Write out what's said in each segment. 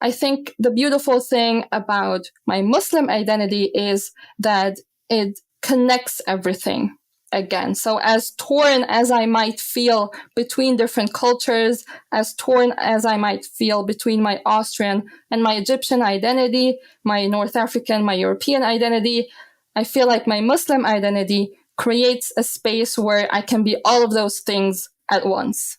I think the beautiful thing about my Muslim identity is that it connects everything again. So as torn as I might feel between different cultures, as torn as I might feel between my Austrian and my Egyptian identity, my North African, my European identity, I feel like my Muslim identity creates a space where I can be all of those things at once.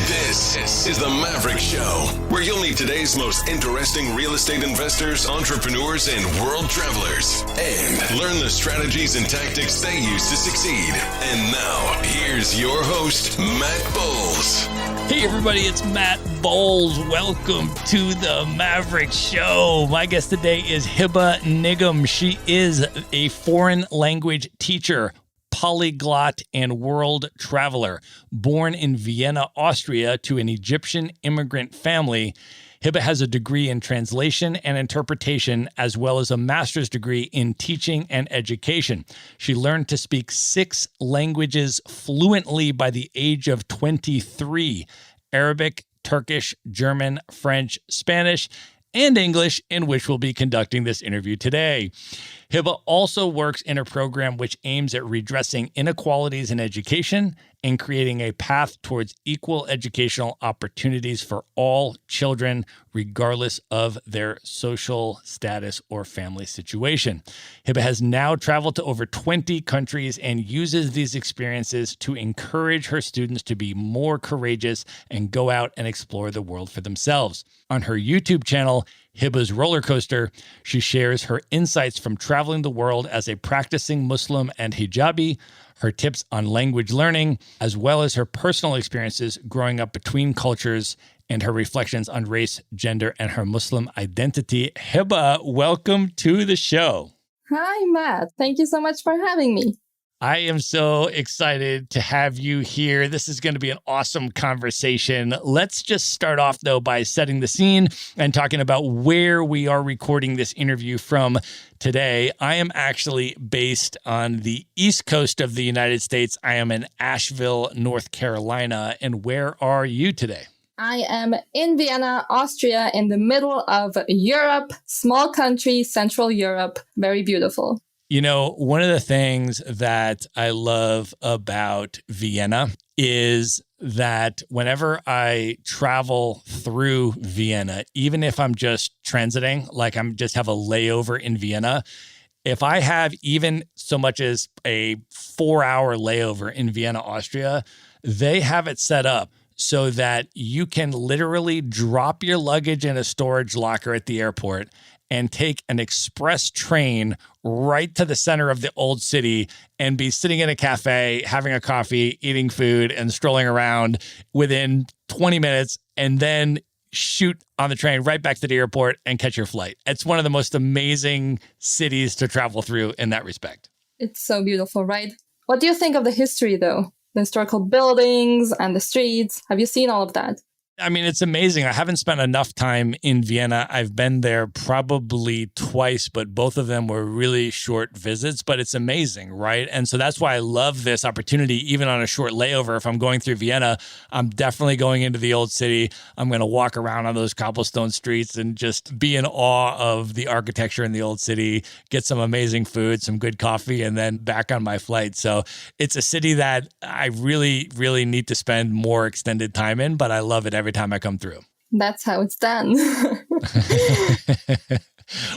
This is the Maverick Show, where you'll meet today's most interesting real estate investors, entrepreneurs, and world travelers, and learn the strategies and tactics they use to succeed. And now, here's your host, Matt Bowles. Hey everybody, it's Matt Bowles. Welcome to the Maverick Show. My guest today is Hebah Nigm. She is a foreign language teacher, polyglot, and world traveler. Born in Vienna, Austria, to an Egyptian immigrant family, Hebah has a degree in translation and interpretation, as well as a master's degree in teaching and education. She learned to speak 6 languages fluently by the age of 23: Arabic, Turkish, German, French, Spanish, and English, in which we'll be conducting this interview today. Hebah also works in a program which aims at redressing inequalities in education and creating a path towards equal educational opportunities for all children, regardless of their social status or family situation. Hebah has now traveled to over 20 countries and uses these experiences to encourage her students to be more courageous and go out and explore the world for themselves. On her YouTube channel, Hebah's Roller Coaster, she shares her insights from traveling the world as a practicing Muslim and hijabi, her tips on language learning, as well as her personal experiences growing up between cultures and her reflections on race, gender, and her Muslim identity. Hebah, welcome to the show. Hi, Matt. Thank you so much for having me. I am so excited to have you here. This is going to be an awesome conversation. Let's just start off, though, by setting the scene and talking about where we are recording this interview from today. I am actually based on the East Coast of the United States. I am in Asheville, North Carolina. And where are you today? I am in Vienna, Austria, in the middle of Europe, small country, Central Europe. Very beautiful. You know, one of the things that I love about Vienna is that whenever I travel through Vienna, even if I'm just transiting, like I'm just have a layover in Vienna, if I have even so much as a 4-hour layover in Vienna, Austria, they have it set up so that you can literally drop your luggage in a storage locker at the airport and take an express train right to the center of the old city and be sitting in a cafe, having a coffee, eating food, and strolling around within 20 minutes, and then shoot on the train right back to the airport and catch your flight. It's one of the most amazing cities to travel through in that respect. It's so beautiful, right? What do you think of the history, though? The historical buildings and the streets. Have you seen all of that? I mean, it's amazing. I haven't spent enough time in Vienna. I've been there probably twice, but both of them were really short visits, but it's amazing, right? And so that's why I love this opportunity, even on a short layover. If I'm going through Vienna, I'm definitely going into the old city. I'm going to walk around on those cobblestone streets and just be in awe of the architecture in the old city, get some amazing food, some good coffee, and then back on my flight. So it's a city that I really, really need to spend more extended time in, but I love it every time I come through. That's how it's done.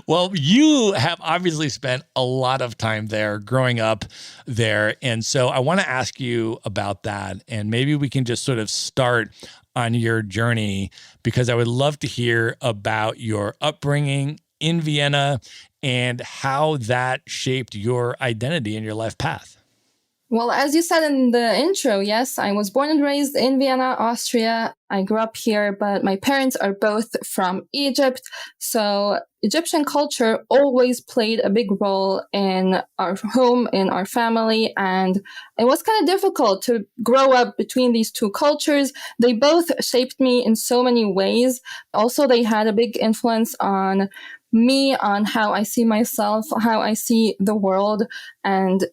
Well, you have obviously spent a lot of time there, growing up there. And so I want to ask you about that. And maybe we can just sort of start on your journey, because I would love to hear about your upbringing in Vienna and how that shaped your identity and your life path. Well, as you said in the intro, yes, I was born and raised in Vienna, Austria. I grew up here, but my parents are both from Egypt. So Egyptian culture always played a big role in our home, in our family. And it was kind of difficult to grow up between these two cultures. They both shaped me in so many ways. Also, they had a big influence on me, on how I see myself, how I see the world. And,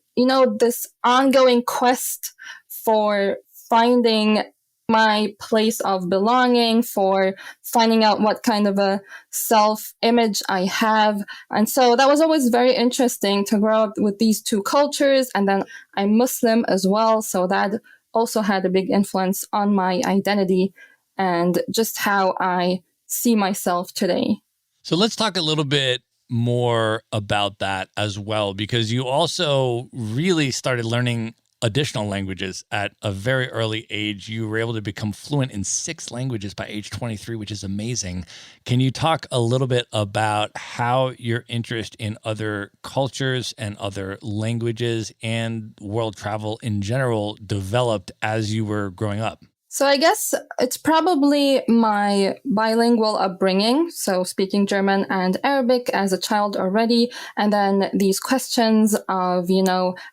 this ongoing quest for finding my place of belonging, for finding out what kind of a self-image I have. And so that was always very interesting to grow up with these two cultures. And then I'm Muslim as well. So that also had a big influence on my identity and just how I see myself today. So let's talk a little bit more about that as well, because you also really started learning additional languages at a very early age. You were able to become fluent in 6 languages by age 23, which is amazing. Can you talk a little bit about how your interest in other cultures and other languages and world travel in general developed as you were growing up? So I guess it's probably my bilingual upbringing. So speaking German and Arabic as a child already. And then these questions of,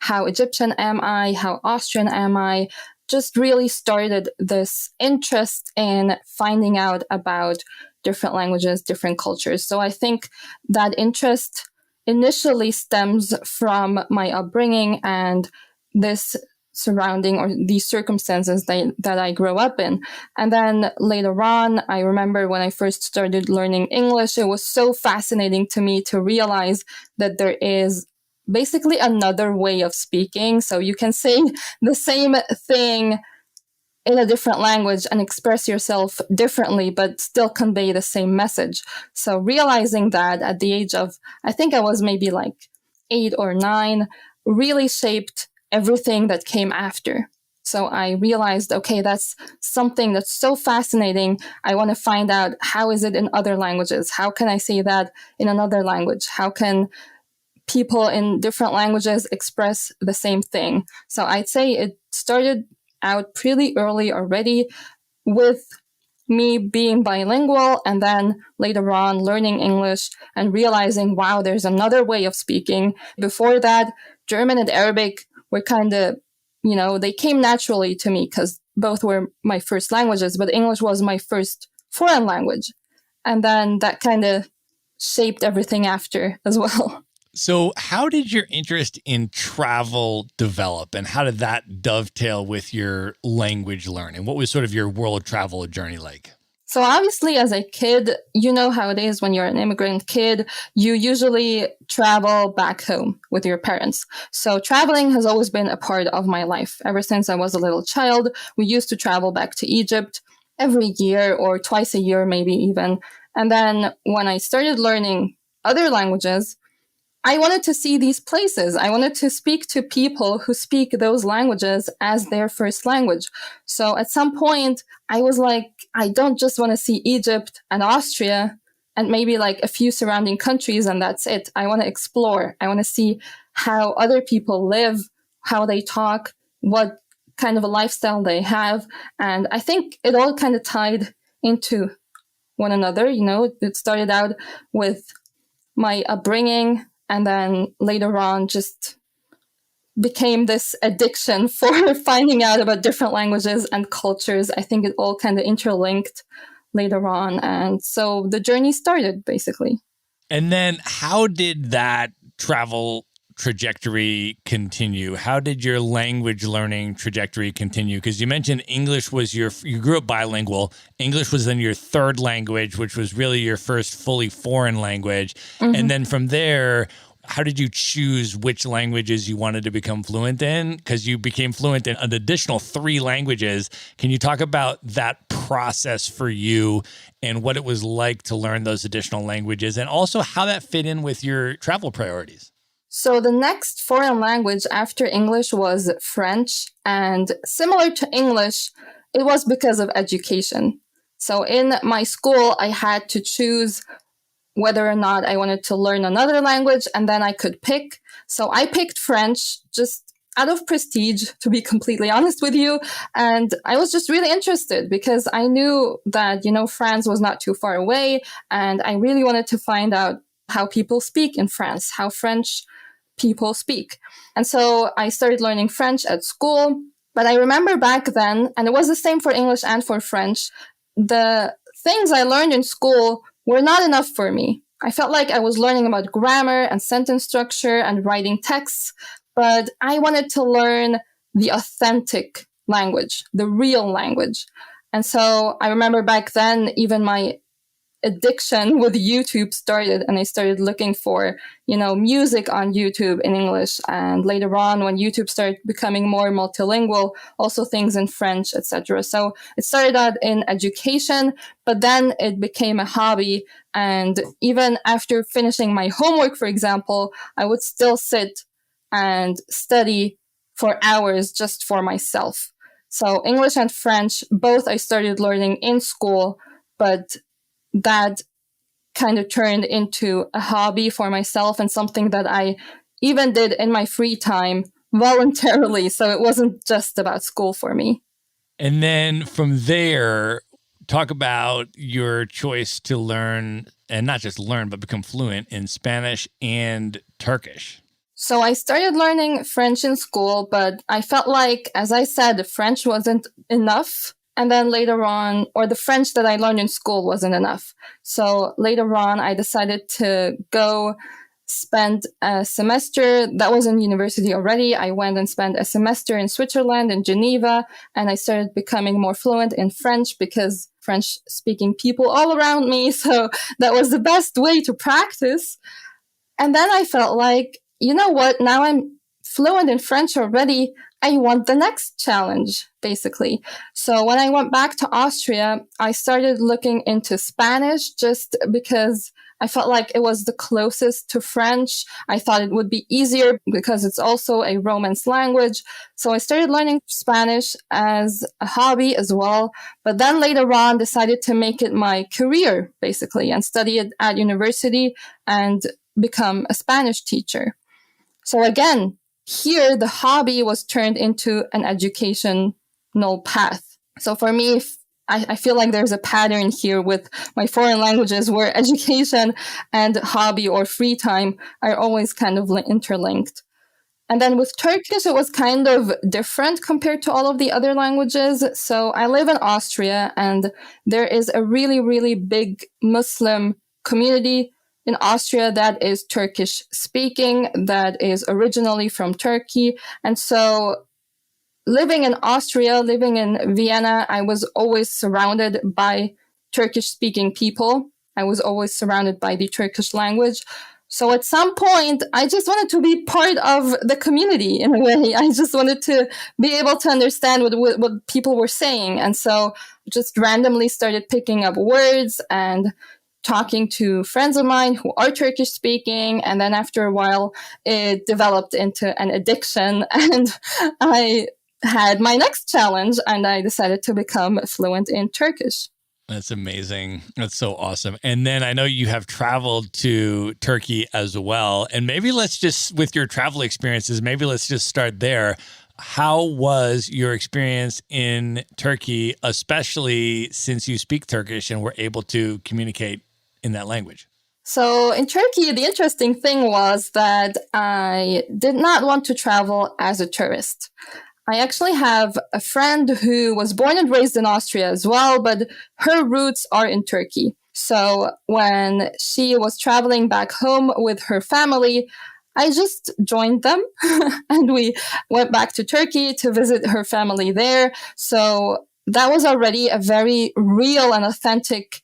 how Egyptian am I? How Austrian am I? Just really started this interest in finding out about different languages, different cultures. So I think that interest initially stems from my upbringing and this surrounding or these circumstances that I grew up in. And then later on, I remember when I first started learning English, it was so fascinating to me to realize that there is basically another way of speaking. So you can say the same thing in a different language and express yourself differently, but still convey the same message. So realizing that at the age of, I think I was maybe like 8 or 9, really shaped everything that came after. So I realized, okay, that's something that's so fascinating. I want to find out, how is it in other languages? How can I say that in another language? How can people in different languages express the same thing? So I'd say it started out pretty early already with me being bilingual, and then later on learning English and realizing, wow, there's another way of speaking. Before that, German and Arabic were kind of, they came naturally to me because both were my first languages, but English was my first foreign language. And then that kind of shaped everything after as well. So how did your interest in travel develop, and how did that dovetail with your language learning? What was sort of your world travel journey like? So obviously, as a kid, you know how it is when you're an immigrant kid, you usually travel back home with your parents. So traveling has always been a part of my life. Ever since I was a little child, we used to travel back to Egypt every year or twice a year, maybe even. And then when I started learning other languages, I wanted to see these places. I wanted to speak to people who speak those languages as their first language. So at some point, I was like, I don't just want to see Egypt and Austria and maybe like a few surrounding countries, and that's it. I want to explore. I want to see how other people live, how they talk, what kind of a lifestyle they have. And I think it all kind of tied into one another. It started out with my upbringing, and then later on just became this addiction for finding out about different languages and cultures. I think it all kind of interlinked later on. And so the journey started, basically. And then how did that travel trajectory continue? How did your language learning trajectory continue? Because you mentioned English was you grew up bilingual. English was then your third language, which was really your first fully foreign language. Mm-hmm. And then from there, how did you choose which languages you wanted to become fluent in? Because you became fluent in an additional 3 languages. Can you talk about that process for you and what it was like to learn those additional languages, and also how that fit in with your travel priorities? So the next foreign language after English was French. And similar to English, it was because of education. So in my school, I had to choose whether or not I wanted to learn another language, and then I could pick. So I picked French just out of prestige, to be completely honest with you. And I was just really interested because I knew that, France was not too far away. And I really wanted to find out how people speak in France, how French people speak. And so I started learning French at school. But I remember back then, and it was the same for English and for French, the things I learned in school were not enough for me. I felt like I was learning about grammar and sentence structure and writing texts, but I wanted to learn the authentic language, the real language. And so I remember back then, even my addiction with YouTube started, and I started looking for, music on YouTube in English. And later on, when YouTube started becoming more multilingual, also things in French, etc. So it started out in education, but then it became a hobby. And even after finishing my homework, for example, I would still sit and study for hours just for myself. So English and French, both I started learning in school, but that kind of turned into a hobby for myself and something that I even did in my free time voluntarily. So it wasn't just about school for me. And then from there, talk about your choice to learn, and not just learn, but become fluent in Spanish and Turkish. So I started learning French in school, but I felt like, as I said, French wasn't enough. And then later on, or the French that I learned in school wasn't enough. So later on, I decided to go spend a semester. That was in university already. I went and spent a semester in Switzerland, in Geneva, and I started becoming more fluent in French because French-speaking people all around me. So that was the best way to practice. And then I felt like, you know what? Now I'm fluent in French already. I want the next challenge, basically. So when I went back to Austria, I started looking into Spanish just because I felt like it was the closest to French. I thought it would be easier because it's also a Romance language. So I started learning Spanish as a hobby as well. But then later on, decided to make it my career, basically, and study it at university and become a Spanish teacher. So again, here, the hobby was turned into an educational path. So for me, I feel like there's a pattern here with my foreign languages where education and hobby or free time are always kind of interlinked. And then with Turkish, it was kind of different compared to all of the other languages. So I live in Austria, and there is a really, really big Muslim community in Austria that is Turkish speaking, that is originally from Turkey. And so living in Austria, living in Vienna, I was always surrounded by Turkish speaking people. I was always surrounded by the Turkish language. So at some point, I just wanted to be part of the community in a way. I just wanted to be able to understand what people were saying. And so just randomly started picking up words and talking to friends of mine who are Turkish speaking. And then after a while, it developed into an addiction. And I had my next challenge, and I decided to become fluent in Turkish. That's amazing. That's so awesome. And then I know you have traveled to Turkey as well. And maybe let's just, with your travel experiences, maybe let's just start there. How was your experience in Turkey, especially since you speak Turkish and were able to communicate in that language? So in Turkey, the interesting thing was that I did not want to travel as a tourist. I actually have a friend who was born and raised in Austria as well, but her roots are in Turkey. So when she was traveling back home with her family, I just joined them and we went back to Turkey to visit her family there. So that was already a very real and authentic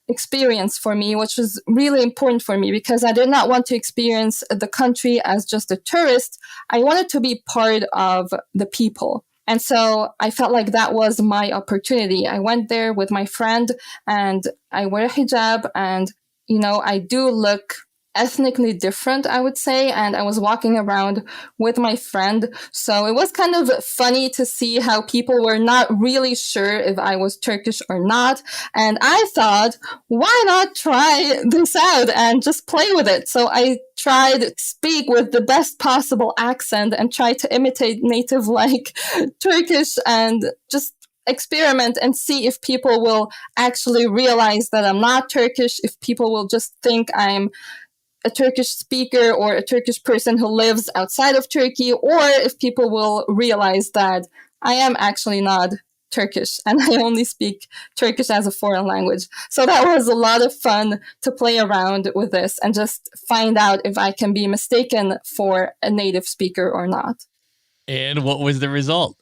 experience for me, which was really important for me because I did not want to experience the country as just a tourist. I wanted to be part of the people. And so I felt like that was my opportunity. I went there with my friend and I wear a hijab and, I do look ethnically different, I would say. And I was walking around with my friend. So it was kind of funny to see how people were not really sure if I was Turkish or not. And I thought, why not try this out and just play with it? So I tried to speak with the best possible accent and try to imitate native like Turkish and just experiment and see if people will actually realize that I'm not Turkish, if people will just think I'm a Turkish speaker or a Turkish person who lives outside of Turkey, or if people will realize that I am actually not Turkish and I only speak Turkish as a foreign language. So that was a lot of fun to play around with this and just find out if I can be mistaken for a native speaker or not. And what was the result?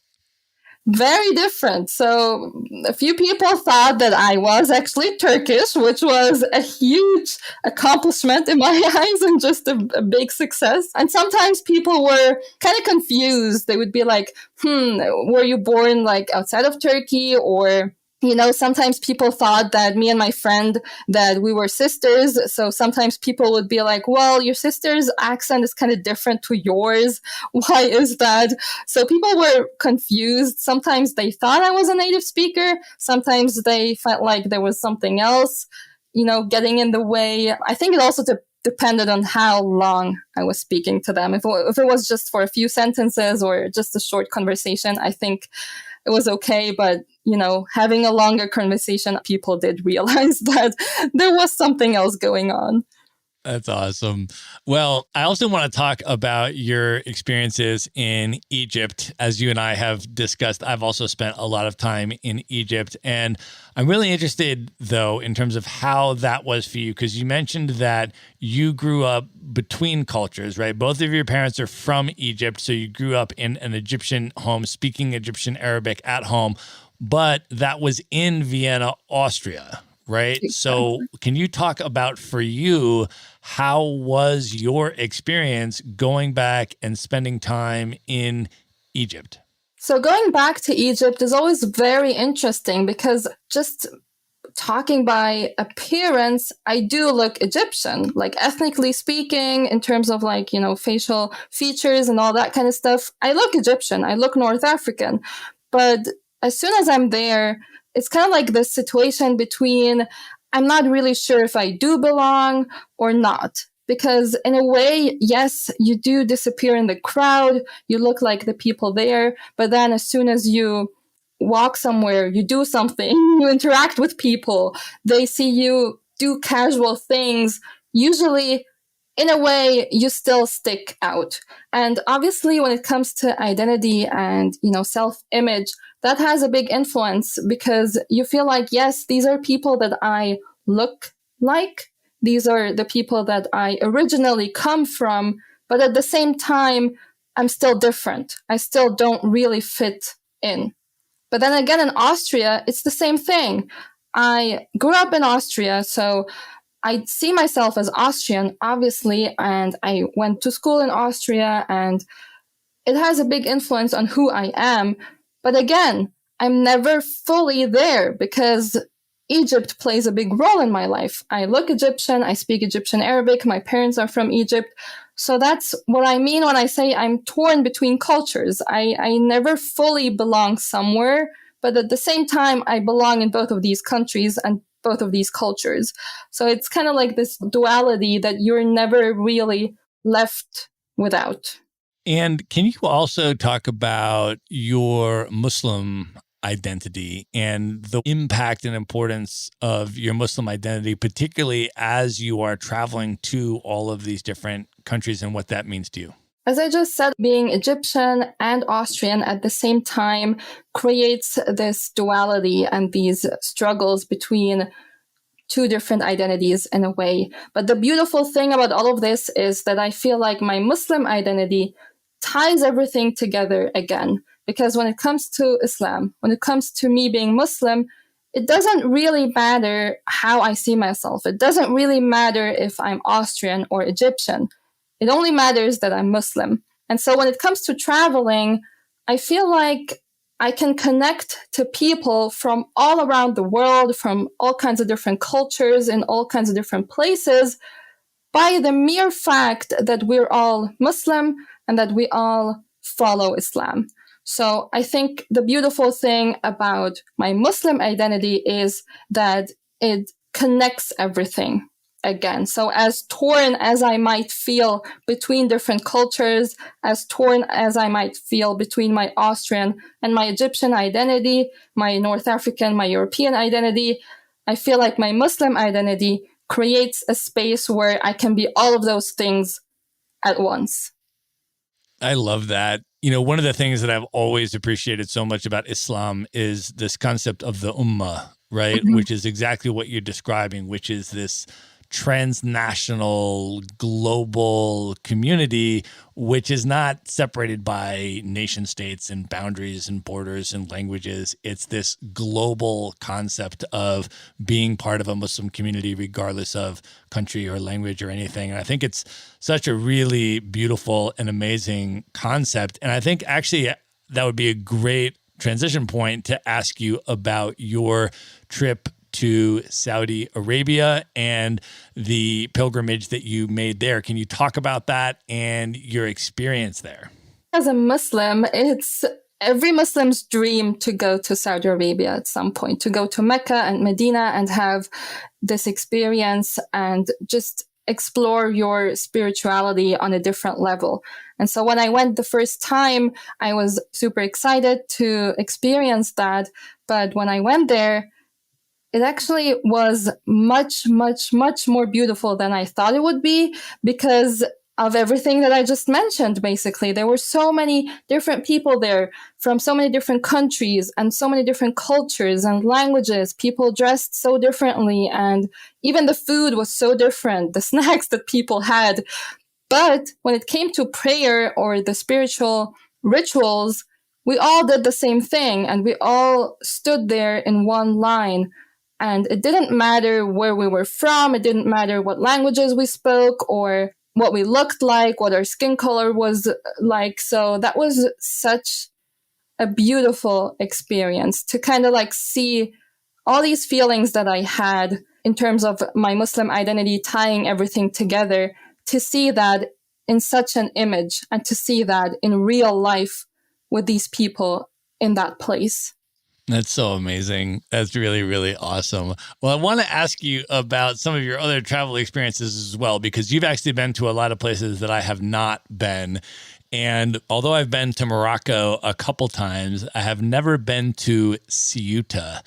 Very different. So a few people thought that I was actually Turkish, which was a huge accomplishment in my eyes and just a big success. And sometimes people were kind of confused. They would be like, were you born like outside of Turkey? Or, you know, sometimes people thought that me and my friend, that we were sisters. So sometimes people would be like, well, your sister's accent is kind of different to yours. Why is that? So people were confused. Sometimes they thought I was a native speaker. Sometimes they felt like there was something else, you know, getting in the way. I think it also depended on how long I was speaking to them. If it was just for a few sentences or just a short conversation, I think it was okay. But, you know, having a longer conversation, people did realize that there was something else going on. That's awesome. Well, I also want to talk about your experiences in Egypt. As you and I have discussed, I've also spent a lot of time in Egypt. And I'm really interested, though, in terms of how that was for you, because you mentioned that you grew up between cultures, right? Both of your parents are from Egypt. So you grew up in an Egyptian home, speaking Egyptian Arabic at home, but that was in Vienna, Austria, right? Exactly. So can you talk about, for you, how was your experience going back and spending time in Egypt? So going back to Egypt is always very interesting because just talking by appearance, I do look Egyptian, like ethnically speaking, in terms of like, you know, facial features and all that kind of stuff. I look Egyptian, I look North African. But as soon as I'm there, it's kind of like this situation between I'm not really sure if I do belong or not. Because in a way, yes, you do disappear in the crowd. You look like the people there. But then as soon as you walk somewhere, you do something, you interact with people, they see you do casual things. Usually, in a way, you still stick out. And obviously, when it comes to identity and, you know, self-image, that has a big influence because you feel like, yes, these are people that I look like. These are the people that I originally come from. But at the same time, I'm still different. I still don't really fit in. But then again, in Austria, it's the same thing. I grew up in Austria, so I see myself as Austrian, obviously, and I went to school in Austria, and it has a big influence on who I am. But again, I'm never fully there because Egypt plays a big role in my life. I look Egyptian, I speak Egyptian Arabic, my parents are from Egypt. So that's what I mean when I say I'm torn between cultures. I never fully belong somewhere, but at the same time, I belong in both of these countries and both of these cultures. So it's kind of like this duality that you're never really left without. And can you also talk about your Muslim identity and the impact and importance of your Muslim identity, particularly as you are traveling to all of these different countries and what that means to you? As I just said, being Egyptian and Austrian at the same time creates this duality and these struggles between two different identities in a way. But the beautiful thing about all of this is that I feel like my Muslim identity ties everything together again. Because when it comes to Islam, when it comes to me being Muslim, it doesn't really matter how I see myself. It doesn't really matter if I'm Austrian or Egyptian. It only matters that I'm Muslim. And so when it comes to traveling, I feel like I can connect to people from all around the world, from all kinds of different cultures in all kinds of different places. by the mere fact that we're all Muslim and that we all follow Islam. So I think the beautiful thing about my Muslim identity is that it connects everything again. So as torn as I might feel between different cultures, as torn as I might feel between my Austrian and my Egyptian identity, my North African, my European identity, I feel like my Muslim identity creates a space where I can be all of those things at once. I love that. You know, one of the things that I've always appreciated so much about Islam is this concept of the Ummah, right? Mm-hmm. Which is exactly what you're describing, which is this transnational, global community, which is not separated by nation states and boundaries and borders and languages. It's this global concept of being part of a Muslim community, regardless of country or language or anything. And I think it's such a really beautiful and amazing concept. And I think actually that would be a great transition point to ask you about your trip to Saudi Arabia and the pilgrimage that you made there. Can you talk about that and your experience there? As a Muslim, it's every Muslim's dream to go to Saudi Arabia at some point, to go to Mecca and Medina and have this experience and just explore your spirituality on a different level. And so when I went the first time, I was super excited to experience that. But when I went there, it actually was much, much, much more beautiful than I thought it would be because of everything that I just mentioned, basically. There were so many different people there from so many different countries and so many different cultures and languages. People dressed so differently, and even the food was so different, the snacks that people had. But when it came to prayer or the spiritual rituals, we all did the same thing, and we all stood there in one line. And it didn't matter where we were from. It didn't matter what languages we spoke or what we looked like, what our skin color was like. So that was such a beautiful experience to kind of like see all these feelings that I had in terms of my Muslim identity, tying everything together, to see that in such an image and to see that in real life with these people in that place. That's so amazing. That's really, really awesome. Well, I want to ask you about some of your other travel experiences as well, because you've actually been to a lot of places that I have not been. And although I've been to Morocco a couple times, I have never been to Ceuta.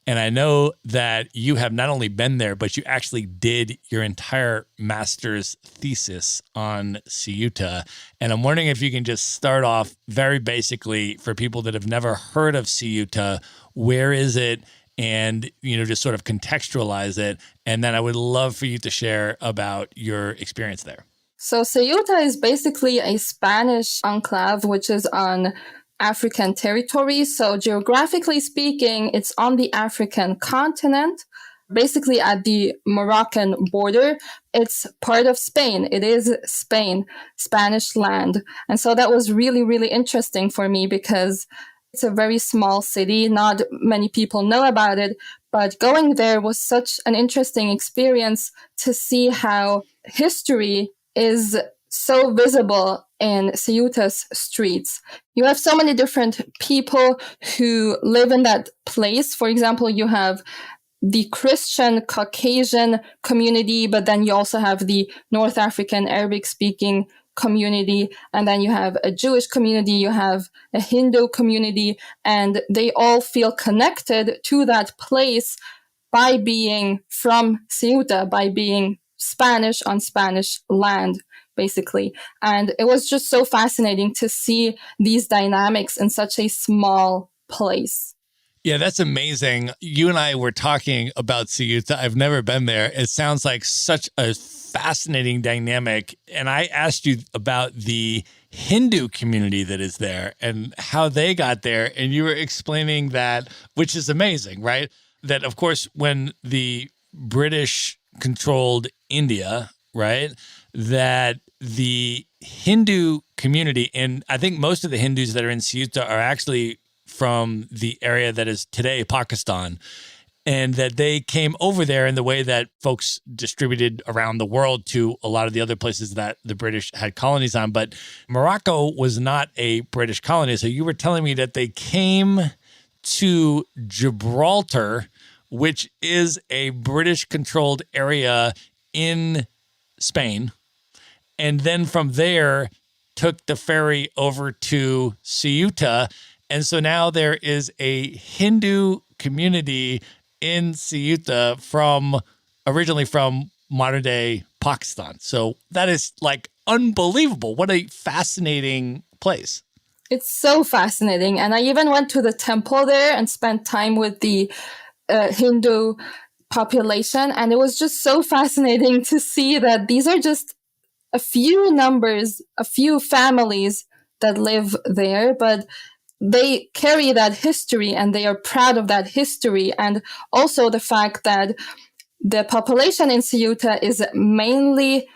And I know that you have not only been there, but you actually did your entire master's thesis on Ceuta. And I'm wondering if you can just start off very basically for people that have never heard of Ceuta, where is it? And, just sort of contextualize it. And then I would love for you to share about your experience there. So Ceuta is basically a Spanish enclave, which is on African territory. So geographically speaking, it's on the African continent, basically at the Moroccan border. It's part of Spain. It is Spain, Spanish land. And so that was really, really interesting for me because it's a very small city. Not many people know about it, but going there was such an interesting experience to see how history is so visible in Ceuta's streets. You have so many different people who live in that place. For example, you have the Christian Caucasian community, but then you also have the North African Arabic speaking community. And then you have a Jewish community, you have a Hindu community, and they all feel connected to that place by being from Ceuta, by being Spanish on Spanish land, basically. And it was just so fascinating to see these dynamics in such a small place. Yeah, that's amazing. You and I were talking about Ceuta. I've never been there. It sounds like such a fascinating dynamic. And I asked you about the Hindu community that is there and how they got there. And you were explaining that, which is amazing, right? That, of course, when the British controlled India, right, that the Hindu community, and I think most of the Hindus that are in Ceuta are actually from the area that is today Pakistan. and that they came over there in the way that folks distributed around the world to a lot of the other places that the British had colonies on. But Morocco was not a British colony. So you were telling me that they came to Gibraltar, which is a British-controlled area in Spain, and then from there took the ferry over to Ceuta. And so now there is a Hindu community in Ceuta originally from modern-day Pakistan. So that is like unbelievable. What a fascinating place. It's so fascinating. And I even went to the temple there and spent time with the Hindu population. And it was just so fascinating to see that these are just a few numbers, a few families that live there, but they carry that history and they are proud of that history. And also the fact that the population in Ceuta is mainly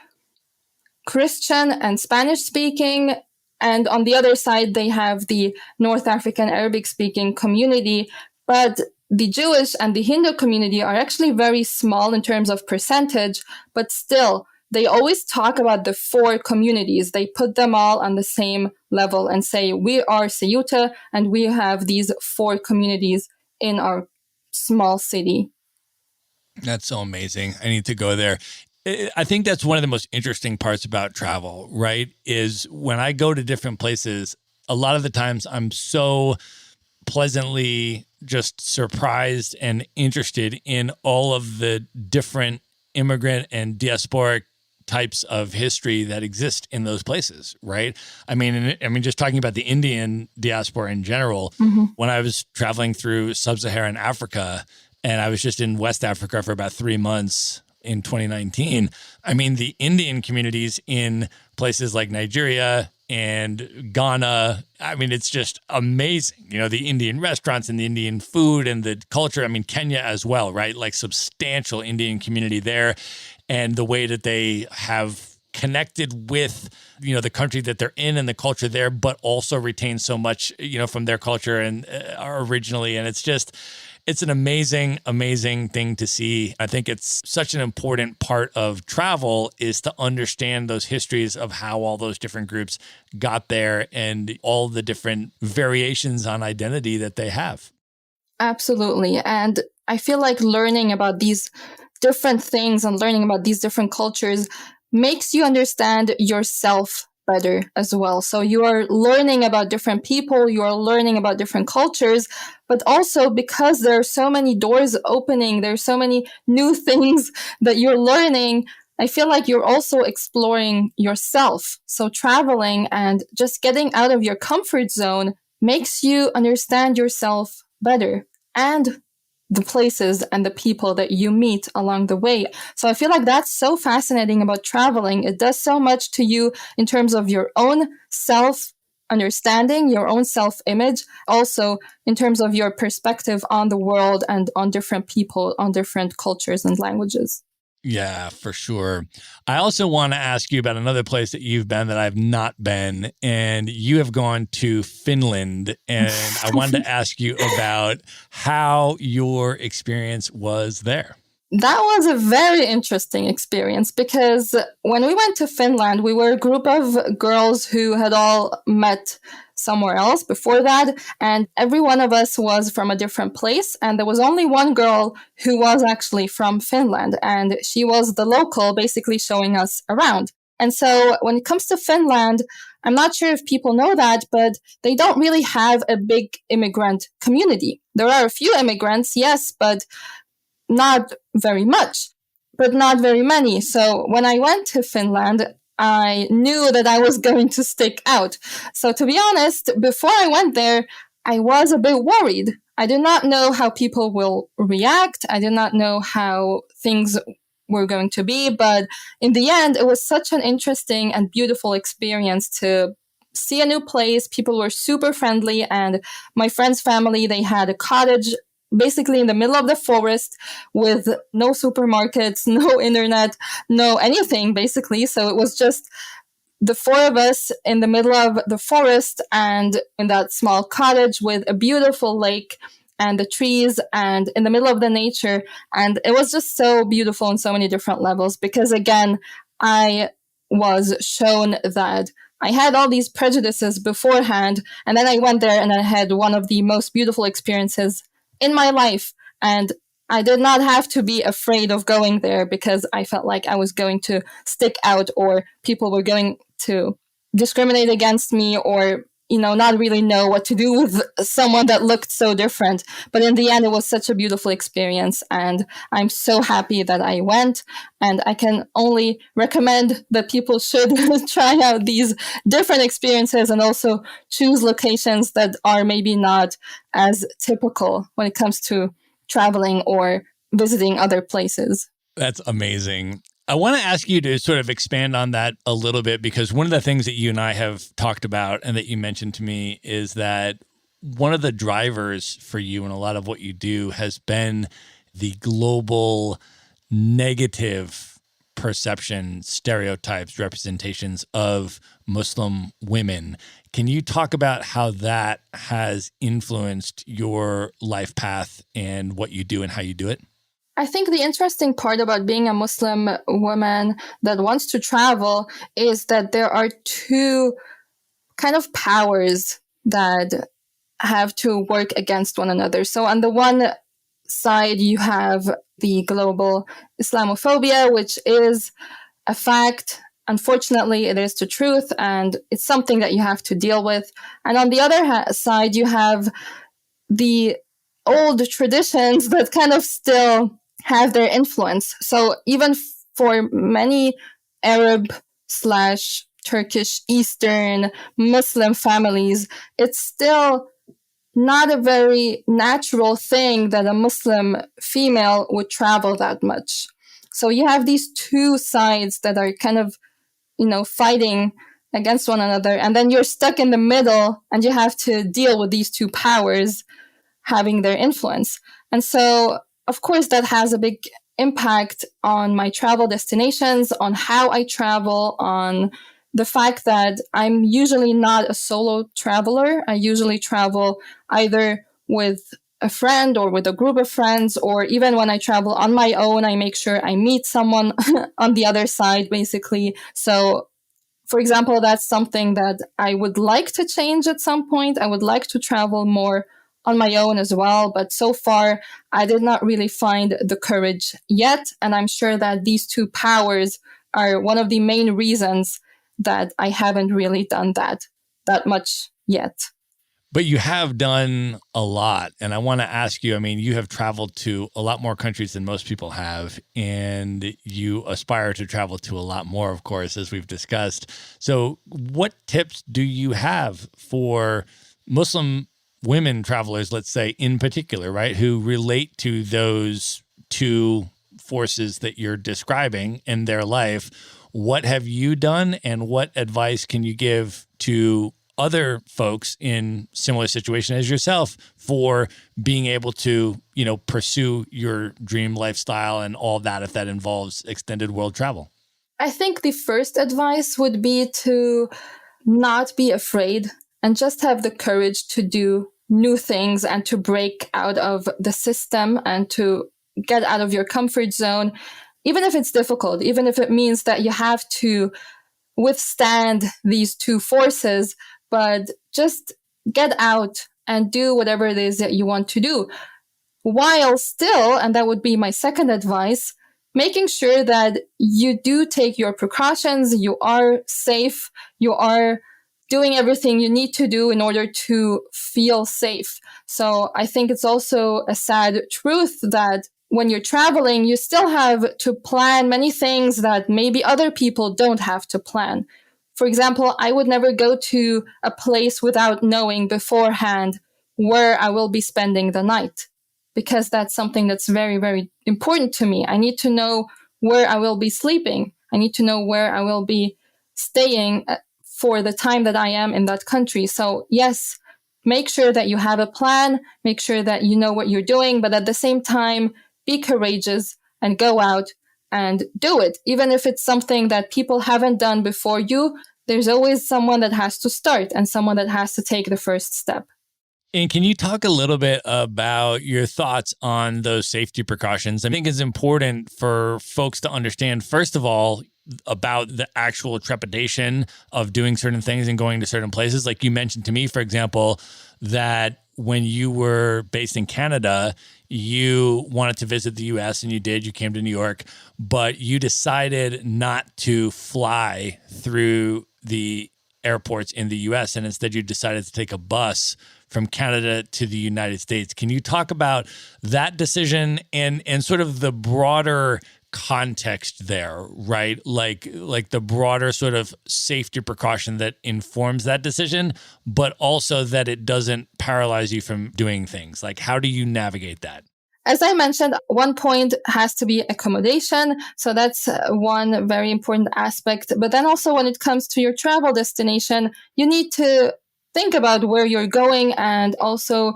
Christian and Spanish speaking. And on the other side, they have the North African Arabic speaking community. But the Jewish and the Hindu community are actually very small in terms of percentage, but still, they always talk about the four communities. They put them all on the same level and say, we are Ceuta and we have these four communities in our small city. That's so amazing. I need to go there. I think that's one of the most interesting parts about travel, right? Is when I go to different places, a lot of the times I'm so pleasantly just surprised and interested in all of the different immigrant and diasporic types of history that exist in those places, right? I mean, just talking about the Indian diaspora in general, when I was traveling through sub-Saharan Africa, and I was just in West Africa for about 3 months in 2019, I mean, the Indian communities in places like Nigeria and Ghana, I mean, it's just amazing. You know, the Indian restaurants and the Indian food and the culture. I mean, Kenya as well, right? Like substantial Indian community there. And the way that they have connected with, you know, the country that they're in and the culture there, but also retain so much, you know, from their culture and originally. And it's an amazing, amazing thing to see. I think it's such an important part of travel is to understand those histories of how all those different groups got there and all the different variations on identity that they have. Absolutely. And I feel like learning about these different things and learning about these different cultures makes you understand yourself better as well. So you are learning about different people, you are learning about different cultures, but also because there are so many doors opening, there are so many new things that you're learning, I feel like you're also exploring yourself. So traveling and just getting out of your comfort zone makes you understand yourself better and the places and the people that you meet along the way. So I feel like that's so fascinating about traveling. It does so much to you in terms of your own self-understanding, your own self-image, also in terms of your perspective on the world and on different people, on different cultures and languages. Yeah, for sure. I also want to ask you about another place that you've been that I've not been, and you have gone to Finland. And I wanted to ask you about how your experience was there. That was a very interesting experience because when we went to Finland, we were a group of girls who had all met somewhere else before that. And every one of us was from a different place. And there was only one girl who was actually from Finland. And she was the local, basically showing us around. And so when it comes to Finland, I'm not sure if people know that, but they don't really have a big immigrant community. There are a few immigrants, yes, but not very much, but not very many. So when I went to Finland, I knew that I was going to stick out. So to be honest, before I went there, I was a bit worried. I did not know how people will react. I did not know how things were going to be. But in the end, it was such an interesting and beautiful experience to see a new place. People were super friendly. And my friend's family, they had a cottage basically in the middle of the forest with no supermarkets, no internet, no anything, basically. So it was just the four of us in the middle of the forest and in that small cottage with a beautiful lake. and the trees and in the middle of the nature. And it was just so beautiful on so many different levels because, again, I was shown that I had all these prejudices beforehand. And then I went there and I had one of the most beautiful experiences in my life. And I did not have to be afraid of going there because I felt like I was going to stick out or people were going to discriminate against me or, not really know what to do with someone that looked so different. But in the end, it was such a beautiful experience. And I'm so happy that I went. And I can only recommend that people should try out these different experiences and also choose locations that are maybe not as typical when it comes to traveling or visiting other places. That's amazing. I want to ask you to sort of expand on that a little bit because one of the things that you and I have talked about and that you mentioned to me is that one of the drivers for you and a lot of what you do has been the global negative perception, stereotypes, representations of Muslim women. Can you talk about how that has influenced your life path and what you do and how you do it? I think the interesting part about being a Muslim woman that wants to travel is that there are two kind of powers that have to work against one another. So on the one side, you have the global islamophobia, which is a fact. Unfortunately, it is the truth, and it's something that you have to deal with. And on the other side, you have the old traditions that kind of still have their influence. So even for many Arab / Turkish, Eastern, Muslim families, it's still not a very natural thing that a Muslim female would travel that much. So you have these two sides that are kind of, fighting against one another. And then you're stuck in the middle and you have to deal with these two powers having their influence. And so, of course, that has a big impact on my travel destinations, on how I travel, on the fact that I'm usually not a solo traveler. I usually travel either with a friend or with a group of friends, or even when I travel on my own, I make sure I meet someone on the other side, basically. So, for example, that's something that I would like to change at some point. I would like to travel more on my own as well. But so far, I did not really find the courage yet. And I'm sure that these two powers are one of the main reasons that I haven't really done that much yet. But you have done a lot. And I want to ask you, you have traveled to a lot more countries than most people have, and you aspire to travel to a lot more, of course, as we've discussed. So what tips do you have for Muslim women travelers, let's say in particular, right, who relate to those two forces that you're describing in their life? What have you done, and what advice can you give to other folks in similar situation as yourself for being able to, pursue your dream lifestyle and all that if that involves extended world travel? I think the first advice would be to not be afraid and just have the courage to do new things and to break out of the system and to get out of your comfort zone, even if it's difficult, even if it means that you have to withstand these two forces, but just get out and do whatever it is that you want to do. While still, and that would be my second advice, making sure that you do take your precautions, you are safe, you are doing everything you need to do in order to feel safe. So I think it's also a sad truth that when you're traveling, you still have to plan many things that maybe other people don't have to plan. For example, I would never go to a place without knowing beforehand where I will be spending the night, because that's something that's very, very important to me. I need to know where I will be sleeping. I need to know where I will be staying for the time that I am in that country. So yes, make sure that you have a plan, make sure that you know what you're doing, but at the same time, be courageous and go out and do it. Even if it's something that people haven't done before you, there's always someone that has to start and someone that has to take the first step. And can you talk a little bit about your thoughts on those safety precautions? I think it's important for folks to understand, first of all, about the actual trepidation of doing certain things and going to certain places. Like you mentioned to me, for example, that when you were based in Canada, you wanted to visit the US and you did, you came to New York, but you decided not to fly through the airports in the US and instead you decided to take a bus from Canada to the United States. Can you talk about that decision and sort of the broader context there, right? Like the broader sort of safety precaution that informs that decision, but also that it doesn't paralyze you from doing things. Like, how do you navigate that? As I mentioned, one point has to be accommodation. So that's one very important aspect. But then also when it comes to your travel destination, you need to think about where you're going. And also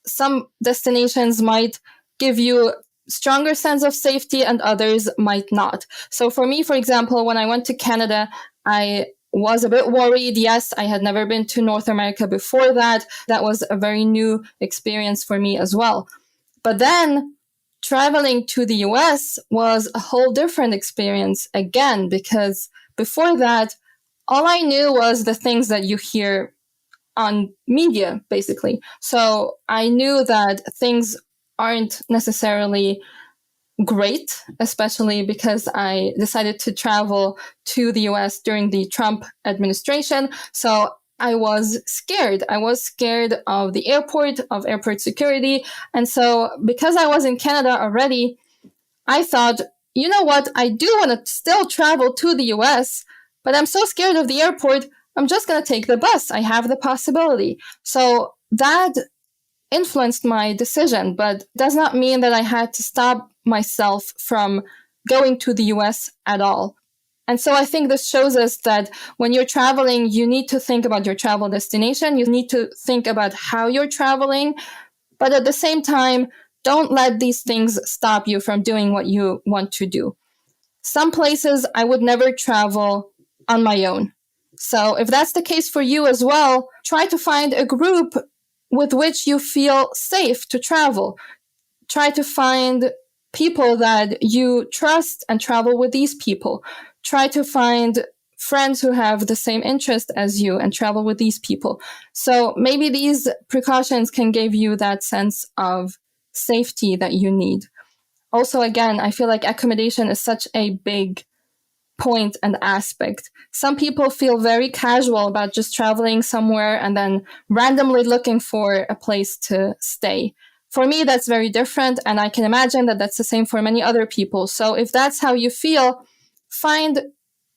some destinations might give you stronger sense of safety and others might not. So for me, for example, when I went to Canada, I was a bit worried. Yes, I had never been to North America before that. That was a very new experience for me as well. But then traveling to the US was a whole different experience again, because before that, all I knew was the things that you hear on media, basically. So I knew that things aren't necessarily great, especially because I decided to travel to the US during the Trump administration. So I was scared. I was scared of the airport, of airport security. And so because I was in Canada already, I thought, you know what? I do want to still travel to the US, but I'm so scared of the airport. I'm just going to take the bus. I have the possibility. So that influenced my decision, but does not mean that I had to stop myself from going to the US at all. And so I think this shows us that when you're traveling, you need to think about your travel destination. You need to think about how you're traveling. But at the same time, don't let these things stop you from doing what you want to do. Some places I would never travel on my own. So if that's the case for you as well, try to find a group with which you feel safe to travel. Try to find people that you trust and travel with these people. Try to find friends who have the same interest as you and travel with these people. So maybe these precautions can give you that sense of safety that you need. Also, again, I feel like accommodation is such a big point and aspect. Some people feel very casual about just traveling somewhere and then randomly looking for a place to stay. For me, that's very different, and I can imagine that that's the same for many other people. So if that's how you feel, find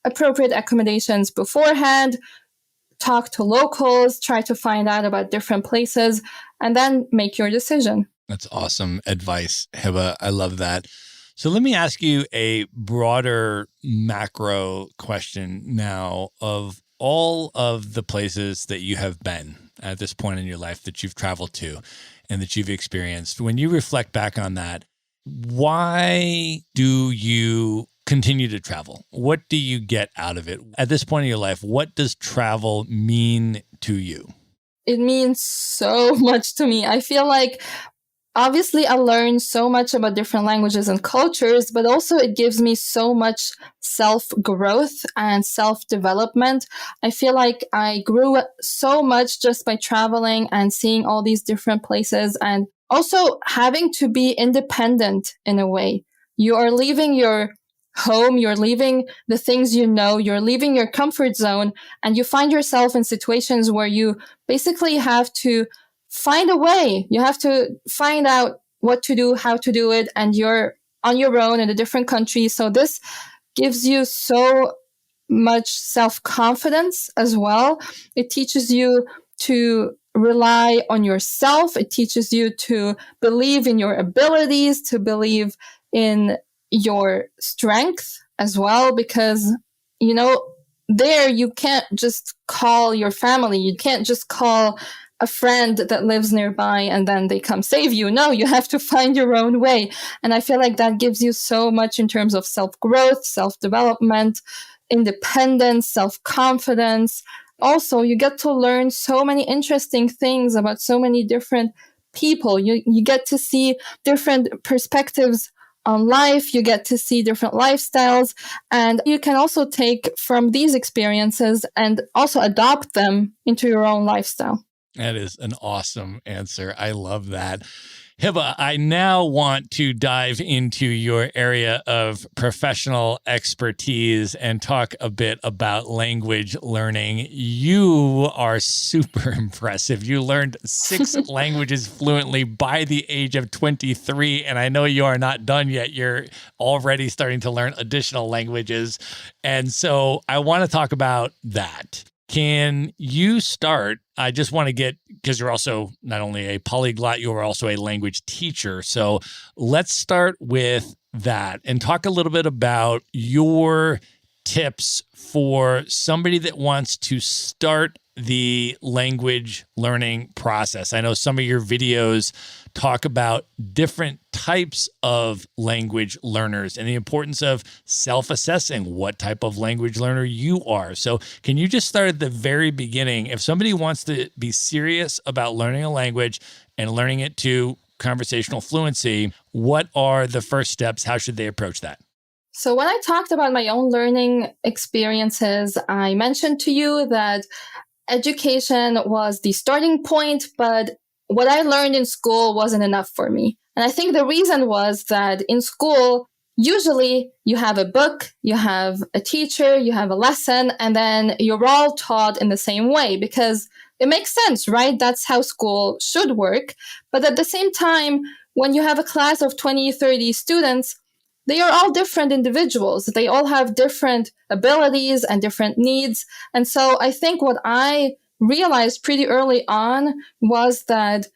appropriate accommodations beforehand, talk to locals, try to find out about different places, and then make your decision. That's awesome advice, Hebah. I love that. So let me ask you a broader macro question now. Of all of the places that you have been at this point in your life that you've traveled to and that you've experienced, when you reflect back on that, why do you continue to travel? What do you get out of it? At this point in your life, what does travel mean to you? It means so much to me. I feel like obviously, I learned so much about different languages and cultures, but also it gives me so much self-growth and self-development. I feel like I grew so much just by traveling and seeing all these different places and also having to be independent in a way. You are leaving your home, you're leaving the things you know, you're leaving your comfort zone, and you find yourself in situations where you basically have to find a way. You have to find out what to do, how to do it, and you're on your own in a different country. So this gives you so much self-confidence as well. It teaches you to rely on yourself. It teaches you to believe in your abilities, to believe in your strength as well, because, you know, there you can't just call your family. You can't just call a friend that lives nearby and then they come save you. No, you have to find your own way. And I feel like that gives you so much in terms of self-growth, self-development, independence, self-confidence. Also, you get to learn so many interesting things about so many different people. You get to see different perspectives on life. You get to see different lifestyles, and you can also take from these experiences and also adopt them into your own lifestyle. That is an awesome answer. I love that. Hebah, I now want to dive into your area of professional expertise and talk a bit about language learning. You are super impressive. You learned 6 languages fluently by the age of 23, and I know you are not done yet. You're already starting to learn additional languages. And so I want to talk about that. Can you start? I just want to get, because you're also not only a polyglot, you are also a language teacher. So let's start with that and talk a little bit about your tips for somebody that wants to start the language learning process. I know some of your videos talk about different types of language learners and the importance of self-assessing what type of language learner you are. So can you just start at the very beginning? If somebody wants to be serious about learning a language and learning it to conversational fluency, what are the first steps? How should they approach that? So when I talked about my own learning experiences, I mentioned to you that education was the starting point, but what I learned in school wasn't enough for me. And I think the reason was that in school, usually you have a book, you have a teacher, you have a lesson, and then you're all taught in the same way because it makes sense, right? That's how school should work. But at the same time, when you have a class of 20, 30 students, they are all different individuals. They all have different abilities and different needs. And so I think what I realized pretty early on was that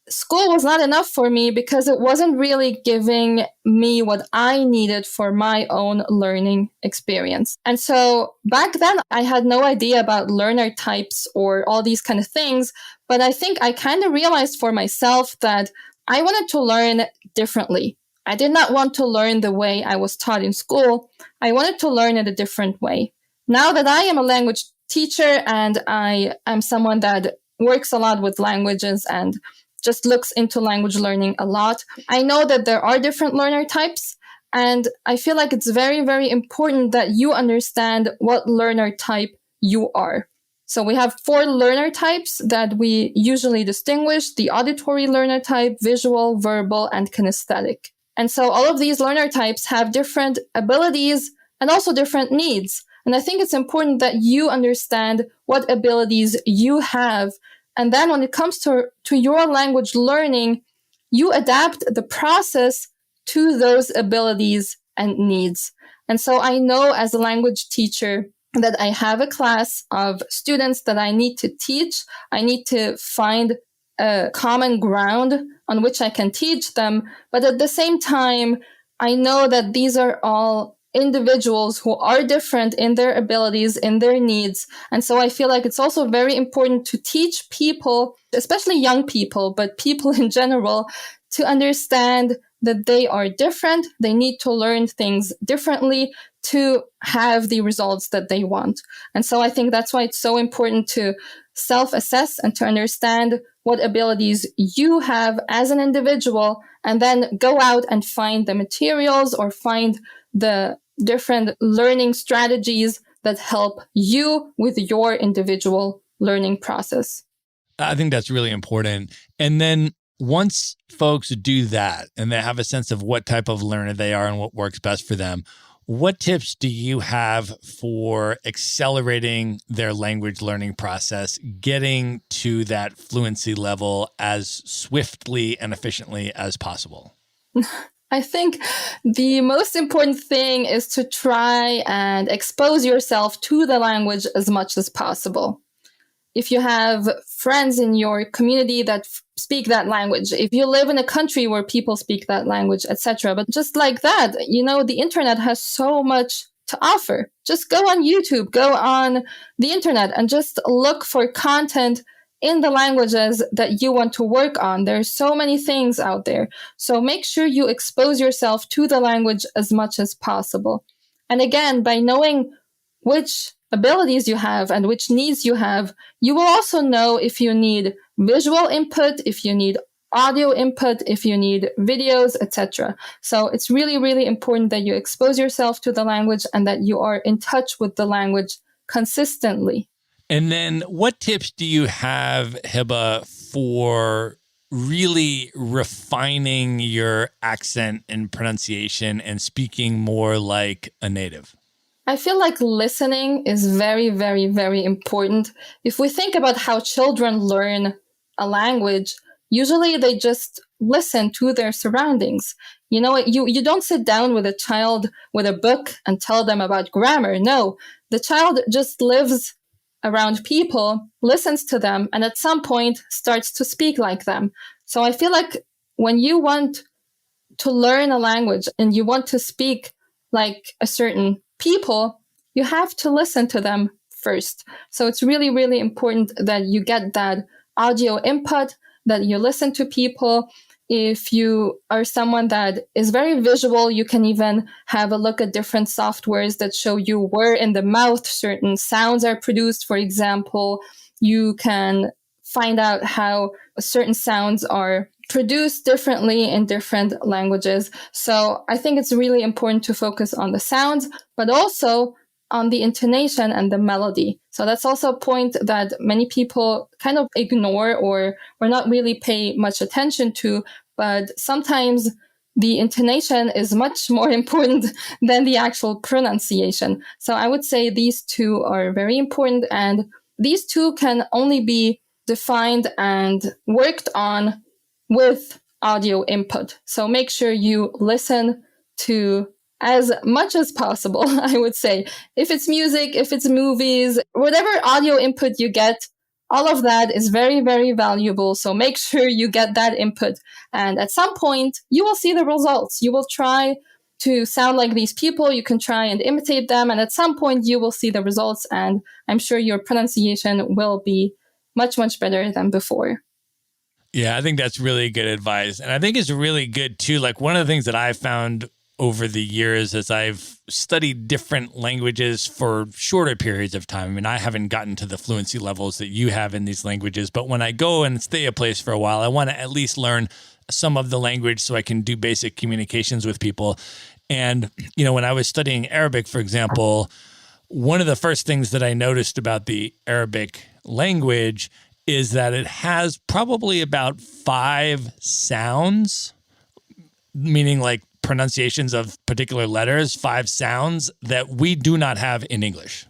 school was not enough for me because it wasn't really giving me what I needed for my own learning experience. And so back then I had no idea about learner types or all these kind of things. But I think I kind of realized for myself that I wanted to learn differently. I did not want to learn the way I was taught in school. I wanted to learn it a different way. Now that I am a language teacher and I am someone that works a lot with languages and just looks into language learning a lot, I know that there are different learner types. And I feel like it's very, very important that you understand what learner type you are. So we have 4 learner types that we usually distinguish: the auditory learner type, visual, verbal, and kinesthetic. And so all of these learner types have different abilities and also different needs. And I think it's important that you understand what abilities you have. And then when it comes to your language learning, you adapt the process to those abilities and needs. And so I know as a language teacher that I have a class of students that I need to teach. I need to find a common ground on which I can teach them. But at the same time, I know that these are all individuals who are different in their abilities, in their needs. And so I feel like it's also very important to teach people, especially young people, but people in general, to understand that they are different. They need to learn things differently to have the results that they want. And so I think that's why it's so important to self-assess and to understand what abilities you have as an individual, and then go out and find the materials or find the different learning strategies that help you with your individual learning process. I think that's really important. And then once folks do that and they have a sense of what type of learner they are and what works best for them, what tips do you have for accelerating their language learning process, getting to that fluency level as swiftly and efficiently as possible? I think the most important thing is to try and expose yourself to the language as much as possible. If you have friends in your community that speak that language, if you live in a country where people speak that language, etc. But just like that, the internet has so much to offer. Just go on YouTube, go on the internet and just look for content in the languages that you want to work on. There's so many things out there. So make sure you expose yourself to the language as much as possible. And again, by knowing which abilities you have and which needs you have, you will also know if you need visual input, if you need audio input, if you need videos, etc. So it's really, really important that you expose yourself to the language and that you are in touch with the language consistently. And then what tips do you have, Hebah, for really refining your accent and pronunciation and speaking more like a native? I feel like listening is very, very, very important. If we think about how children learn a language, usually they just listen to their surroundings. You know, you don't sit down with a child with a book and tell them about grammar. No, the child just lives around people, listens to them, and at some point starts to speak like them. So I feel like when you want to learn a language and you want to speak like a certain people, you have to listen to them first. So it's really, really important that you get that audio input, that you listen to people. If you are someone that is very visual, you can even have a look at different softwares that show you where in the mouth certain sounds are produced. For example, you can find out how certain sounds are produced differently in different languages. So I think it's really important to focus on the sounds, but also on the intonation and the melody. So that's also a point that many people kind of ignore or not really pay much attention to. But sometimes the intonation is much more important than the actual pronunciation. So I would say these two are very important, and these two can only be defined and worked on with audio input. So make sure you listen to as much as possible, I would say. If it's music, if it's movies, whatever audio input you get, all of that is very, very valuable. So make sure you get that input. And at some point, you will see the results. You will try to sound like these people. You can try and imitate them. And at some point, you will see the results. And I'm sure your pronunciation will be much, much better than before. Yeah, I think that's really good advice. And I think it's really good, too. Like one of the things that I found over the years as I've studied different languages for shorter periods of time. I mean, I haven't gotten to the fluency levels that you have in these languages, but when I go and stay a place for a while, I want to at least learn some of the language so I can do basic communications with people. And, you know, when I was studying Arabic, for example, one of the first things that I noticed about the Arabic language is that it has probably about 5 sounds, meaning like pronunciations of particular letters, 5 sounds that we do not have in English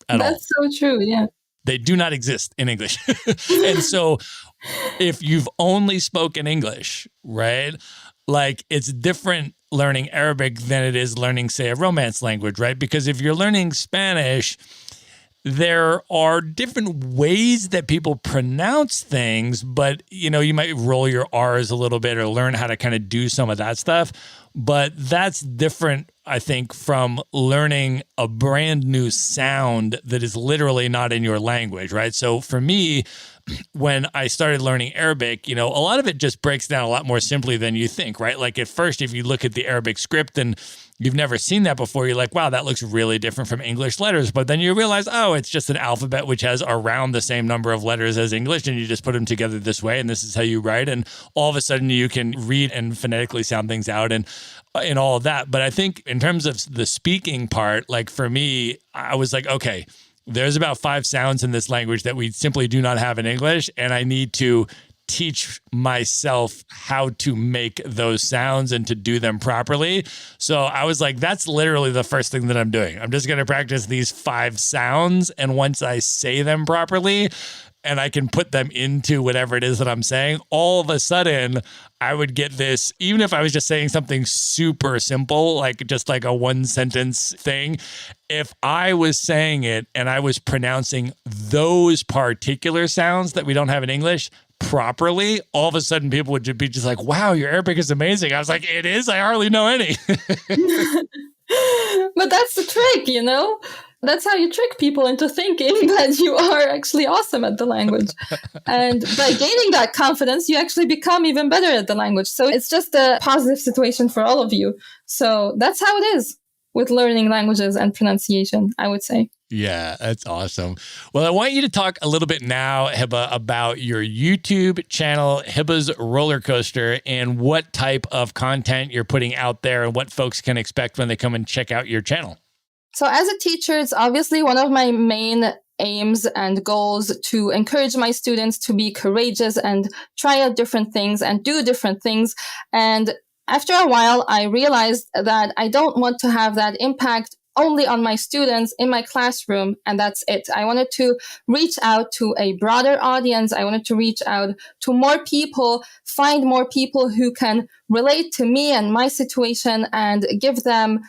at all. That's so true, yeah. They do not exist in English. And so if you've only spoken English, right, like it's different learning Arabic than it is learning, say, a Romance language, right? Because if you're learning Spanish, there are different ways that people pronounce things, but, you know, you might roll your R's a little bit or learn how to kind of do some of that stuff. But that's different, I think, from learning a brand new sound that is literally not in your language, right? So for me, when I started learning Arabic, you know, a lot of it just breaks down a lot more simply than you think, right? Like at first, if you look at the Arabic script and you've never seen that before, you're like, wow, that looks really different from English letters. But then you realize, oh, it's just an alphabet which has around the same number of letters as English, and you just put them together this way, and this is how you write. And all of a sudden you can read and phonetically sound things out and all of that. But I think in terms of the speaking part, like for me, I was like, okay, there's about 5 sounds in this language that we simply do not have in English, and I need to teach myself how to make those sounds and to do them properly. So I was like, that's literally the first thing that I'm doing. I'm just going to practice these 5 sounds. And once I say them properly and I can put them into whatever it is that I'm saying, all of a sudden I would get this, even if I was just saying something super simple, like just like a 1-sentence thing, if I was saying it and I was pronouncing those particular sounds that we don't have in English properly, all of a sudden people would be just like, wow, your Arabic is amazing. I was like, it is? I hardly know any. But that's the trick, you know? That's how you trick people into thinking that you are actually awesome at the language. And by gaining that confidence, you actually become even better at the language. So it's just a positive situation for all of you. So that's how it is with learning languages and pronunciation, I would say. Yeah, that's awesome. Well, I want you to talk a little bit now, Hebah, about your YouTube channel, Hebah's Roller Coaster, and what type of content you're putting out there and what folks can expect when they come and check out your channel. So as a teacher, it's obviously one of my main aims and goals to encourage my students to be courageous and try out different things and do different things. And after a while, I realized that I don't want to have that impact only on my students in my classroom, and that's it. I wanted to reach out to a broader audience. I wanted to reach out to more people, find more people who can relate to me and my situation and give them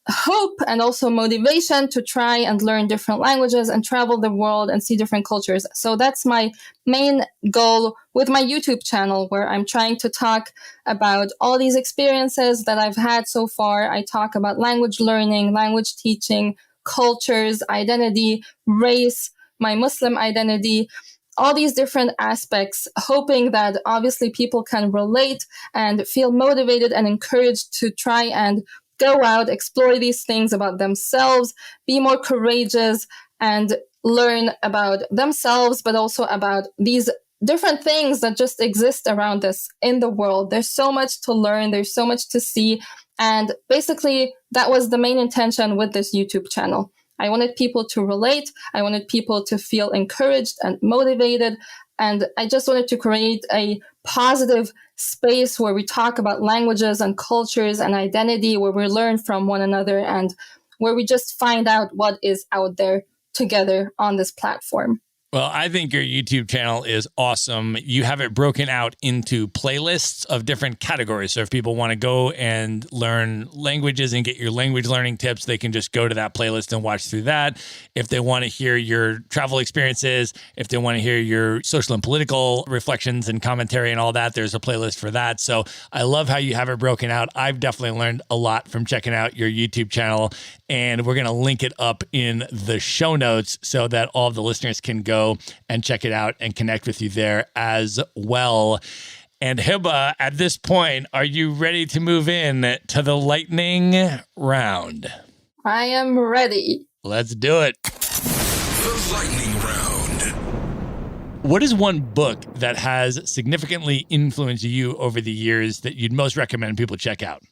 hope and also motivation to try and learn different languages and travel the world and see different cultures. So that's my main goal with my YouTube channel, where I'm trying to talk about all these experiences that I've had so far. I talk about language learning, language teaching, cultures, identity, race, my Muslim identity, all these different aspects, hoping that obviously people can relate and feel motivated and encouraged to try and go out, explore these things about themselves, be more courageous, and learn about themselves, but also about these different things that just exist around us in the world. There's so much to learn. There's so much to see. And basically, that was the main intention with this YouTube channel. I wanted people to relate. I wanted people to feel encouraged and motivated. And I just wanted to create a positive space where we talk about languages and cultures and identity, where we learn from one another and where we just find out what is out there together on this platform. Well, I think your YouTube channel is awesome. You have it broken out into playlists of different categories. So if people want to go and learn languages and get your language learning tips, they can just go to that playlist and watch through that. If they want to hear your travel experiences, if they want to hear your social and political reflections and commentary and all that, there's a playlist for that. So I love how you have it broken out. I've definitely learned a lot from checking out your YouTube channel, and we're going to link it up in the show notes so that all of the listeners can go and check it out and connect with you there as well. And Hebah, at this point, are you ready to move in to the lightning round? I am ready. Let's do it. The lightning round. What is one book that has significantly influenced you over the years that you'd most recommend people check out?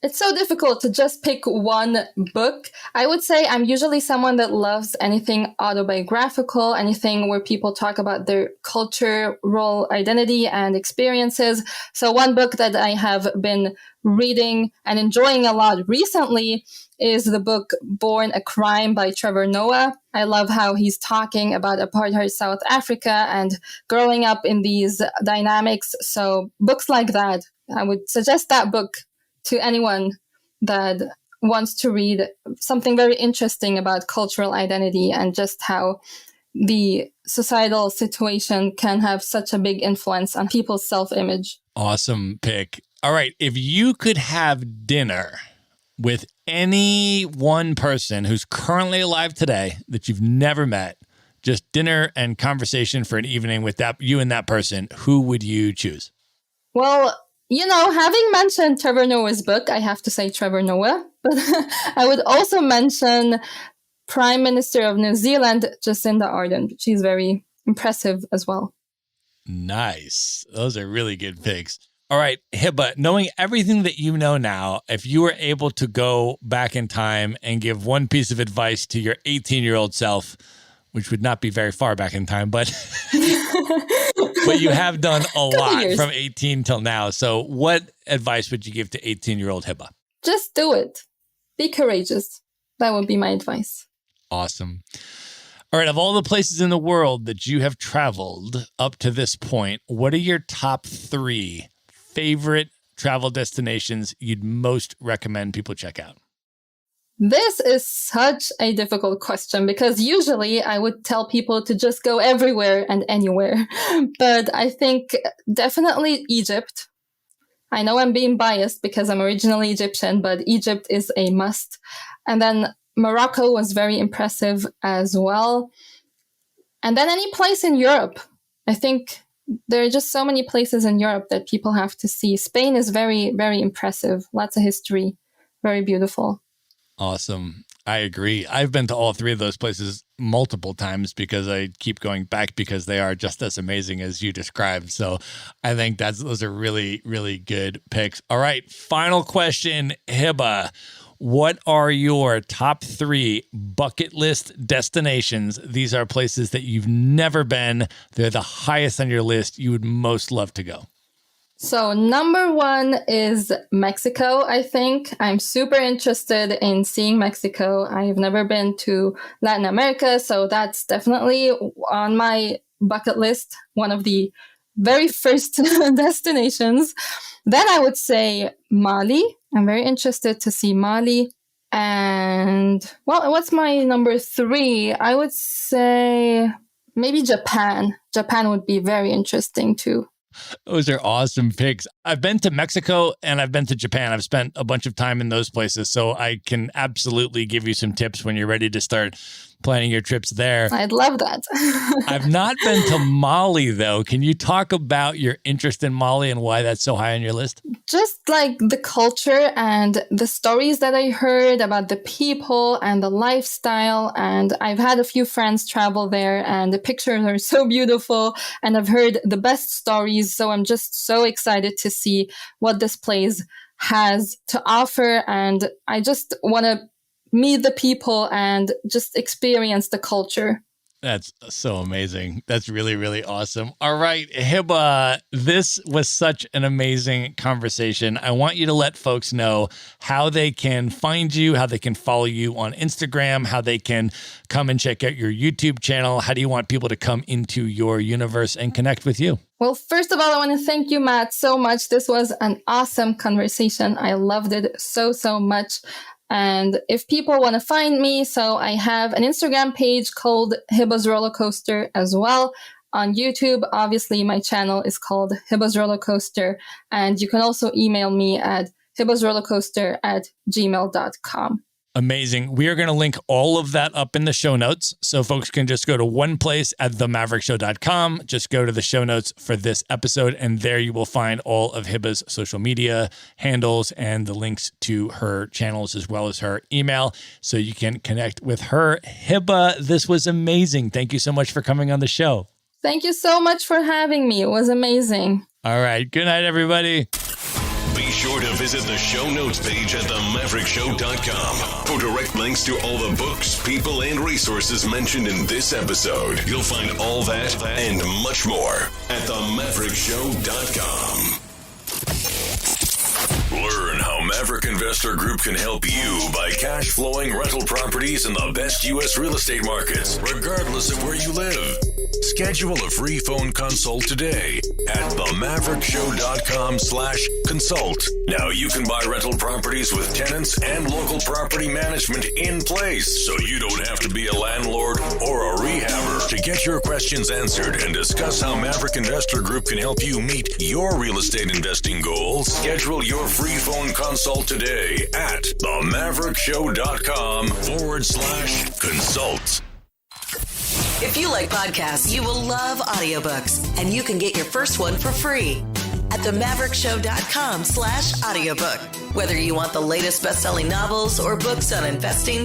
It's so difficult to just pick one book. I would say I'm usually someone that loves anything autobiographical, anything where people talk about their cultural identity and experiences. So one book that I have been reading and enjoying a lot recently is the book Born a Crime by Trevor Noah. I love how he's talking about apartheid South Africa and growing up in these dynamics. So books like that, I would suggest that book to anyone that wants to read something very interesting about cultural identity and just how the societal situation can have such a big influence on people's self-image. Awesome pick. All right. If you could have dinner with any one person who's currently alive today that you've never met, just dinner and conversation for an evening with that you and that person, who would you choose? Well, you know, having mentioned Trevor Noah's book, I have to say Trevor Noah, but I would also mention Prime Minister of New Zealand, Jacinda Ardern. She's very impressive as well. Nice. Those are really good picks. All right, Hebah, knowing everything that you know now, if you were able to go back in time and give one piece of advice to your 18-year-old self, which would not be very far back in time, but but you have done a lot from 18 till now. So what advice would you give to 18-year-old Hebah? Just do it. Be courageous. That would be my advice. Awesome. All right, of all the places in the world that you have traveled up to this point, what are your top 3 favorite travel destinations you'd most recommend people check out? This is such a difficult question because usually I would tell people to just go everywhere and anywhere. But I think definitely Egypt. I know I'm being biased because I'm originally Egyptian, but Egypt is a must. And then Morocco was very impressive as well. And then any place in Europe. I think there are just so many places in Europe that people have to see. Spain is very, very impressive. Lots of history. Very beautiful. Awesome. I agree. I've been to all three of those places multiple times because I keep going back because they are just as amazing as you described. So I think those are really, really good picks. All right. Final question, Hebah. What are your top 3 bucket list destinations? These are places that you've never been. They're the highest on your list. You would most love to go. So number 1 is Mexico, I think. I'm super interested in seeing Mexico. I have never been to Latin America, so that's definitely on my bucket list, one of the very first destinations. Then I would say Mali. I'm very interested to see Mali. And, well, what's my number 3? I would say maybe Japan. Japan would be very interesting too. Those are awesome picks. I've been to Mexico and I've been to Japan. I've spent a bunch of time in those places, so I can absolutely give you some tips when you're ready to start planning your trips there. I'd love that. I've not been to Mali, though. Can you talk about your interest in Mali and why that's so high on your list? Just like the culture and the stories that I heard about the people and the lifestyle. And I've had a few friends travel there and the pictures are so beautiful. And I've heard the best stories. So I'm just so excited to see what this place has to offer. And I just want to meet the people and just experience the culture. That's so amazing. That's really, really awesome. All right, Hebah, this was such an amazing conversation. I want you to let folks know how they can find you, how they can follow you on Instagram, how they can come and check out your YouTube channel. How do you want people to come into your universe and connect with you? Well, first of all, I want to thank you, Matt, so much. This was an awesome conversation. I loved it so, so much. And if people want to find me, so I have an Instagram page called Hebah's Roller Coaster as well. On YouTube, obviously, my channel is called Hebah's Roller Coaster. And you can also email me at hebahsrollercoaster@gmail.com. Amazing. We are going to link all of that up in the show notes. So folks can just go to one place at themaverickshow.com. Just go to the show notes for this episode. And there you will find all of Hebah's social media handles and the links to her channels as well as her email. So you can connect with her. Hebah, this was amazing. Thank you so much for coming on the show. Thank you so much for having me. It was amazing. All right. Good night, everybody. Be sure to visit the show notes page at themaverickshow.com for direct links to all the books, people, and resources mentioned in this episode. You'll find all that and much more at themaverickshow.com. Learn how Maverick Investor Group can help you buy cash flowing rental properties in the best U.S. real estate markets, regardless of where you live. Schedule a free phone consult today at themaverickshow.com/consult. Now you can buy rental properties with tenants and local property management in place, so you don't have to be a landlord or a rehabber. To get your questions answered and discuss how Maverick Investor Group can help you meet your real estate investing goals, schedule your free phone consult today at themaverickshow.com/consult. If you like podcasts, you will love audiobooks, and you can get your first one for free at themaverickshow.com/audiobook. Whether you want the latest best-selling novels or books on investing,